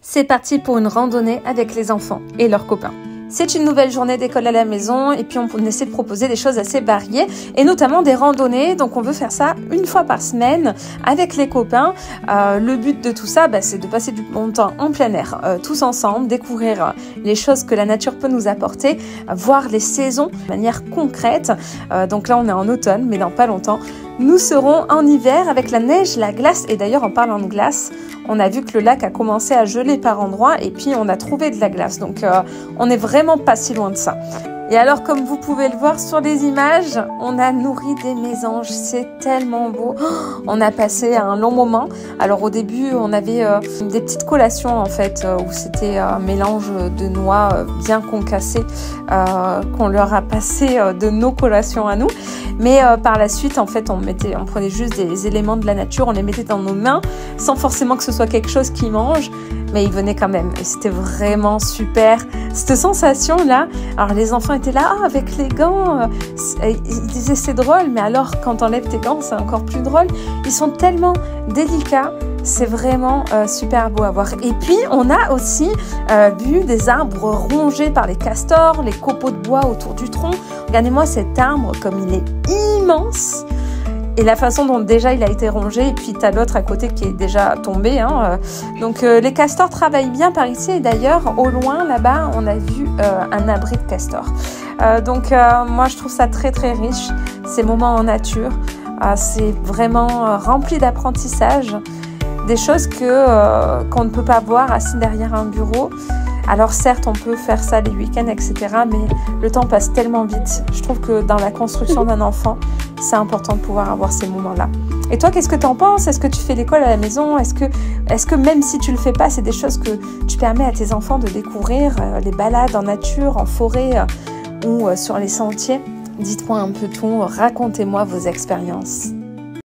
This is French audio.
C'est parti pour une randonnée avec les enfants et leurs copains. C'est une nouvelle journée d'école à la maison et puis on essaie de proposer des choses assez variées et notamment des randonnées. Donc on veut faire ça une fois par semaine avec les copains. Le but de tout ça, c'est de passer du bon temps en plein air, tous ensemble, découvrir les choses que la nature peut nous apporter, voir les saisons de manière concrète. Donc là on est en automne, mais dans pas longtemps, nous serons en hiver avec la neige, la glace. Et d'ailleurs en parlant de glace, on a vu que le lac a commencé à geler par endroits et puis on a trouvé de la glace. Donc on n'est vraiment pas si loin de ça. Et alors, comme vous pouvez le voir sur les images, on a nourri des mésanges. C'est tellement beau. On a passé un long moment. Alors au début, on avait des petites collations en fait, où c'était un mélange de noix bien concassées qu'on leur a passé de nos collations à nous. Mais par la suite, en fait, on prenait juste des éléments de la nature, on les mettait dans nos mains, sans forcément que ce soit quelque chose qu'ils mangent. Mais ils venaient quand même et c'était vraiment super. Cette sensation-là, alors les enfants étaient là, avec les gants, ils disaient c'est drôle, mais alors quand t'enlèves tes gants, c'est encore plus drôle. Ils sont tellement délicats, c'est vraiment super beau à voir. Et puis on a aussi vu des arbres rongés par les castors, les copeaux de bois autour du tronc. Regardez-moi cet arbre comme il est immense. Et la façon dont déjà il a été rongé, et puis tu as l'autre à côté qui est déjà tombé. Donc les castors travaillent bien par ici, et d'ailleurs au loin là-bas on a vu un abri de castors. Donc moi je trouve ça très très riche, ces moments en nature. C'est vraiment rempli d'apprentissage, des choses qu'on ne peut pas voir assis derrière un bureau. Alors certes, on peut faire ça les week-ends, etc. Mais le temps passe tellement vite. Je trouve que dans la construction d'un enfant, c'est important de pouvoir avoir ces moments-là. Et toi, qu'est-ce que tu en penses? Est-ce que tu fais l'école à la maison? Est-ce que même si tu le fais pas, c'est des choses que tu permets à tes enfants de découvrir, les balades en nature, en forêt ou sur les sentiers? Dites-moi un peu tout, racontez-moi vos expériences.